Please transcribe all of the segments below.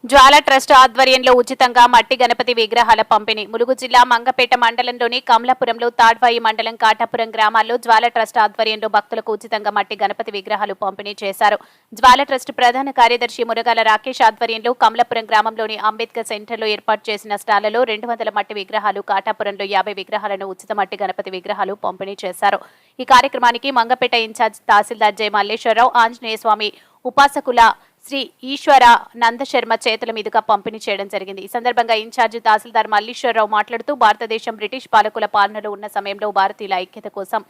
జ్వాల trust ఆధ్వర్యంలో ఉచితంగా మట్టి గణపతి విగ్రహాల పంపిణీ. ములుగు జిల్లా మంగపేట మండలంలోని కమలాపురంలో తాడ్వాయి మండలం కాటాపురం గ్రామాల్లో జ్వాల ట్రస్ట్ ఆధ్వర్యంలో భక్తులకు ఉచితంగా మట్టి గణపతి విగ్రహాలు పంపిణీ చేశారు. జ్వాల ట్రస్ట్ ప్రధాన కార్యదర్శి మురగాల రాకేష్ ఆధ్వర్యంలో కమలాపురం గ్రామంలోని అంబేద్కర్ సెంటర్లో ఏర్పాటు చేసిన స్టాళ్లలో 200 మట్టి విగ్రహాలు, కాటాపురంలో 50 విగ్రహాలను ఉచిత మట్టి గణపతి విగ్రహాలు పంపిణీ చేశారు. ఈ కార్యక్రమానికి మంగపేట ఇన్ఛార్జ్ తహసీల్దార్ జె మల్లేశ్వరరావు, ఆంజనేయ స్వామి ఉపాసకుల శ్రీ ఈశ్వర నందశర్మ చేతుల మీదుగా పంపిణీ చేయడం జరిగింది. ఈ సందర్భంగా ఇన్ఛార్జి తహసీల్దార్ మల్లీశ్వరరావు మాట్లాడుతూ భారతదేశం బ్రిటిష్ పాలకుల పాలనలో ఉన్న సమయంలో భారతీయుల ఐక్యత కోసం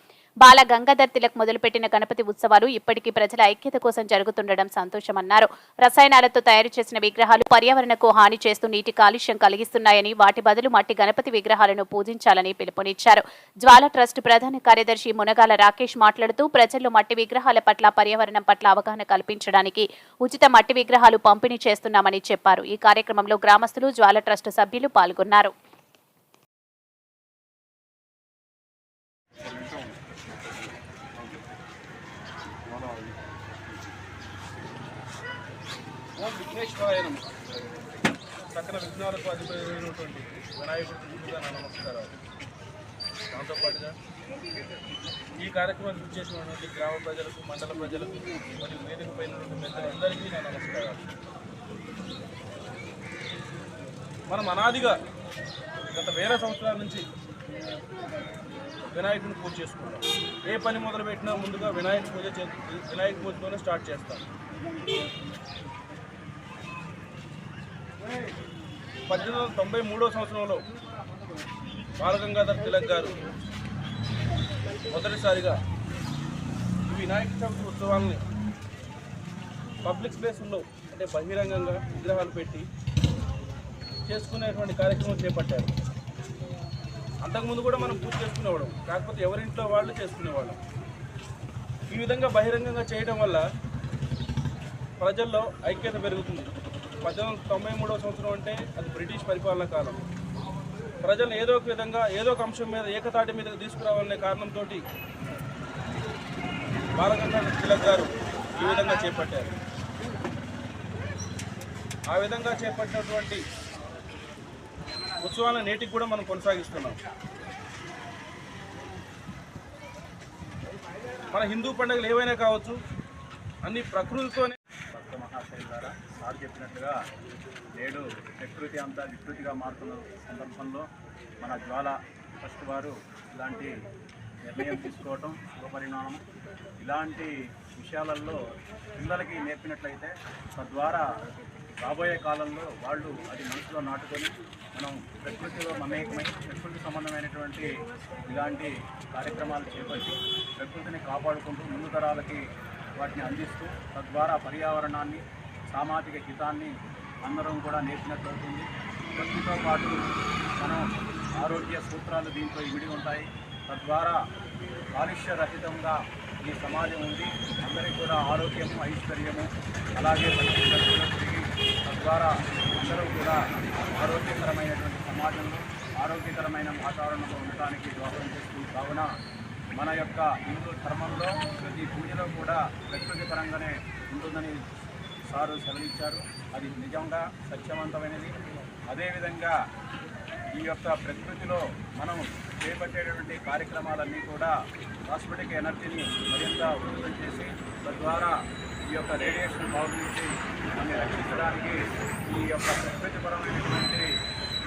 బాల గంగాధర్ తిలక్ మొదలుపెట్టిన గణపతి ఉత్సవాలు ఇప్పటికీ ప్రజల ఐక్యత కోసం జరుగుతుండడం సంతోషమన్నారు. రసాయనాలతో తయారు చేసిన విగ్రహాలు పర్యావరణకు హాని చేస్తూ నీటి కాలుష్యం కలిగిస్తున్నాయని, వాటి బదులు మట్టి గణపతి విగ్రహాలను పూజించాలని పిలుపునిచ్చారు. జ్వాల ట్రస్ట్ ప్రధాన కార్యదర్శి మునగాల రాకేష్ మాట్లాడుతూ ప్రజల్లో మట్టి విగ్రహాల పట్ల, పర్యావరణం పట్ల అవగాహన కల్పించడానికి ఉచిత మట్టి విగ్రహాలు పంపిణీ చేస్తున్నామని చెప్పారు. ఈ కార్యక్రమంలో గ్రామస్తులు, జ్వాల ట్రస్ట్ సభ్యులు పాల్గొన్నారు. సకల విఘ్నాలకు అధిపతిటువంటి వినాయకుడికి నా నమస్కారాలు. దాంతోపాటుగా ఈ కార్యక్రమాన్ని చేసినటువంటి గ్రామ ప్రజలకు, మండల ప్రజలకు మరియు వేదిక పైన పెద్దలందరికీ నా నమస్కారాలు. మనం అనాదిగా గత వేల సంవత్సరాల నుంచి వినాయకుడిని పూజ చేసుకుంటాం. ఏ పని మొదలుపెట్టినా ముందుగా వినాయక పూజతోనే స్టార్ట్ చేస్తాం. 1893 సంవత్సరంలో బాలగంగాధర్ తిలక్ గారు మొదటిసారిగా ఈ వినాయక చవితి ఉత్సవాలని పబ్లిక్ స్పేస్లో, అంటే బహిరంగంగా విగ్రహాలు పెట్టి చేసుకునేటువంటి కార్యక్రమం చేపట్టారు. అంతకుముందు కూడా మనం పూజ చేసుకునేవాళ్ళం, కాకపోతే ఎవరింట్లో వాళ్ళు చేసుకునేవాళ్ళం. ఈ విధంగా బహిరంగంగా చేయడం వల్ల ప్రజల్లో ఐక్యత పెరుగుతుంది. 1893 సంవత్సరం అంటే అది బ్రిటిష్ పరిపాలన కాలం. ప్రజలను ఏదో ఒక విధంగా, ఏదో ఒక అంశం మీద ఏకతాటి మీద తీసుకురావాలనే కారణంతో బాలగంగాధర్ తిలక్ గారు ఈ విధంగా చేపట్టారు. ఆ విధంగా చేపట్టినటువంటి ఉత్సవాలను నేటికి కూడా మనం కొనసాగిస్తున్నాం. మన హిందూ పండుగలు ఏవైనా కావచ్చు, అన్ని ప్రకృతితోనే. భక్త మహాశయుల ద్వారా సార్ చెప్పినట్టుగా నేడు ప్రకృతి అంతా వికృతిగా మారుతున్న సందర్భంలో మన జ్వాల ట్రస్ట్ వారు ఇలాంటి నిర్ణయం తీసుకోవటం శుభపరిణామం. ఇలాంటి విషయాలలో పిల్లలకి నేర్పినట్లయితే తద్వారా రాబోయే కాలంలో వాళ్ళు అది మనసులో నాటుకొని మనం ప్రకృతిలో మమేకమై ప్రకృతి సంబంధమైనటువంటి ఇలాంటి కార్యక్రమాలు చేపట్టి ప్రకృతిని కాపాడుకుంటూ ముందు తరాలకి వాటిని అందిస్తూ తద్వారా పర్యావరణాన్ని, సామాజిక హితాన్ని అందరం కూడా నేర్పినట్టు అవుతుంది. ప్రకృతితో పాటు మనం ఆరోగ్య సూత్రాలు దీంట్లో ఇమిడి ఉంటాయి. తద్వారా కాలుష్యరహితంగా ఈ సమాజం ఉంది. అందరికీ కూడా ఆరోగ్యము, ఐశ్వర్యము, అలాగే తిరిగి తద్వారా అందరూ కూడా ఆరోగ్యకరమైనటువంటి సమాజంలో, ఆరోగ్యకరమైన వాతావరణంలో ఉండటానికి దోహదం చేస్తుంది. కావున మన యొక్క హిందూ ధర్మంలో ప్రతి పూజలో కూడా ప్రకృతి పరంగానే ఉంటుందని సారు సెలవిచ్చారు. అది నిజంగా సత్యవంతమైనది. అదేవిధంగా ఈ యొక్క ప్రకృతిలో మనం చేపట్టేటటువంటి కార్యక్రమాలన్నీ కూడా కాస్మెటిక్ ఎనర్జీని మరింత ఉత్పత్తి చేసి తద్వారా ఈ యొక్క రేడియేషన్ బాగు నుంచి మనం రక్షించడానికి ఈ యొక్క ప్రకృతిపరమైనటువంటి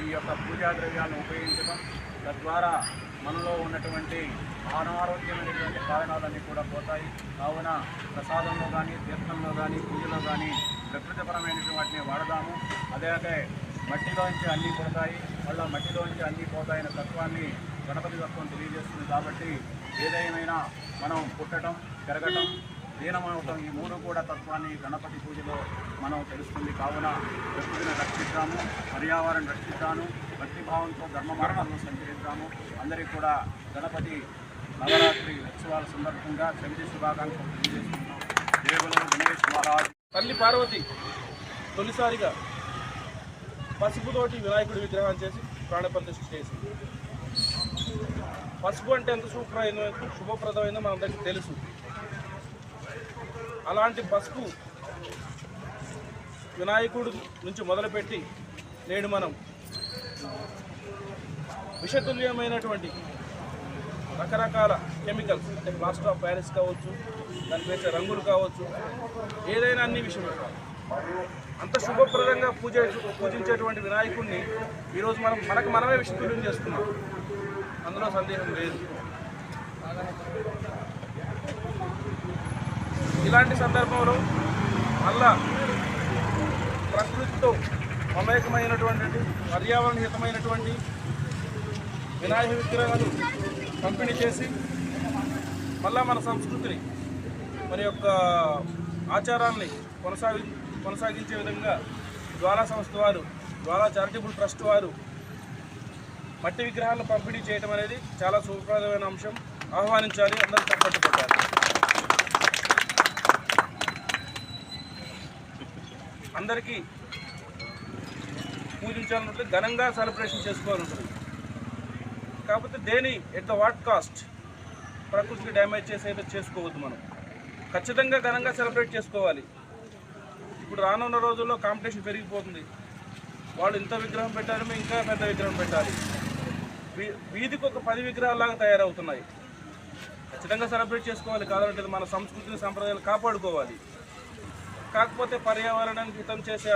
ఈ యొక్క పూజా ద్రవ్యాలను ఉపయోగించడం, తద్వారా మనలో ఉన్నటువంటి అనారోగ్యమైనటువంటి కారణాలన్నీ కూడా పోతాయి. కావున ప్రసాదంలో కానీ, తీర్థంలో కానీ, పూజలో కానీ ప్రకృతిపరమైనటువంటి వాటిని వాడదాము. అదే మట్టిలోంచి అన్నీ పోతాయి, మళ్ళీ మట్టిలోంచి అన్నీ పోతాయన్న తత్వాన్ని గణపతి తత్వం తెలియజేస్తుంది. కాబట్టి ఏదైనా మనం పుట్టడం, పెరగటం, లీనమవటం, ఈ మూడు కూడా తత్వాన్ని గణపతి పూజలో మనం తెలుస్తుంది. కావున ప్రకృతిని రక్షిద్దాము, పర్యావరణం రక్షిద్దాము, భక్తిభావంతో ధర్మ మార్గంలో సంచరిద్దాము. అందరికీ కూడా గణపతి నవరాత్రి ఉత్సవాల సందర్భంగా చవితి శుభాకాంక్షలు తెలియజేస్తున్నాం. దేవుడు గణేష్ మహారాజ్. తల్లి పార్వతి తొలిసారిగా పసుపుతోటి వినాయకుడి విగ్రహం చేసి ప్రాణప్రతిష్ఠ చేసింది. పసుపు అంటే ఎంత శుభప్రదమైందో మనందరికీ తెలుసు. అలాంటి పసుపు వినాయకుడు నుంచి మొదలుపెట్టి నేడు మనం విషతుల్యమైనటువంటి రకరకాల కెమికల్స్ అంటే ప్లాస్టర్ ఆఫ్ ప్యారిస్ కావచ్చు, దానికి వేసే రంగులు కావచ్చు, ఏదైనా అన్ని విషయమే అంత శుభప్రదంగా పూజించేటువంటి వినాయకుడిని ఈరోజు మనమే విషతుల్యం చేస్తున్నాం. అందులో సందేహం లేదు. ఇలాంటి సందర్భంలో మళ్ళా ప్రకృతితో మమేకమైనటువంటి పర్యావరణ హితమైనటువంటి వినాయక విగ్రహాలు పంపిణీ చేసి మళ్ళా మన సంస్కృతిని మన యొక్క ఆచారాన్ని కొనసాగించే విధంగా జ్వాలా సంస్థ వారు, జ్వాలా చారిటబుల్ ట్రస్ట్ వారు మట్టి విగ్రహాలను పంపిణీ చేయడం అనేది చాలా శుభప్రదమైన అంశం. ఆహ్వానించాలి, అందరూ తప్పట్టు పెట్టాలి. అందరికీ పూజించాలంటే ఘనంగా సెలబ్రేషన్ చేసుకోవాలంటుంది. కాకపోతే దేని ఎట్ ద వాట్ కాస్ట్ ప్రకృతికి డ్యామేజ్ చేసేది చేసుకోవద్దు. మనం ఖచ్చితంగా ఘనంగా సెలబ్రేట్ చేసుకోవాలి. ఇప్పుడు రానున్న రోజుల్లో కాంపిటీషన్ పెరిగిపోతుంది. వాళ్ళు ఇంత విగ్రహం పెట్టారు, మేము ఇంకా పెద్ద విగ్రహం పెట్టాలి. వీధికి ఒక 10 విగ్రహాలాగా తయారవుతున్నాయి. ఖచ్చితంగా సెలబ్రేట్ చేసుకోవాలి. కాదంటే మన సంస్కృతిని సంప్రదాయాలు కాపాడుకోవాలి. కాకపోతే పర్యావరణానికి హితం చేసే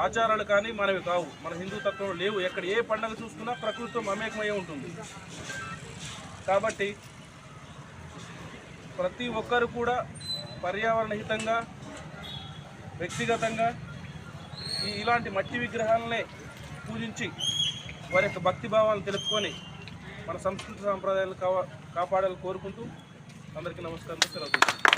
ఆచారాలు కానీ మనవి కావు. మన హిందూ తత్వంలో లేవు. ఎక్కడ ఏ పండుగ చూసుకున్నా ప్రకృతితో మమేకమై ఉంటుంది. కాబట్టి ప్రతి ఒక్కరు కూడా పర్యావరణ హితంగా, వ్యక్తిగతంగా ఇలాంటి మట్టి విగ్రహాలనే పూజించి వారి యొక్క భక్తిభావాలను తెలుపుకొని మన సంస్కృతి సాంప్రదాయాలను కాపాడాలని కోరుకుంటూ అందరికీ నమస్కారం. సెలవు.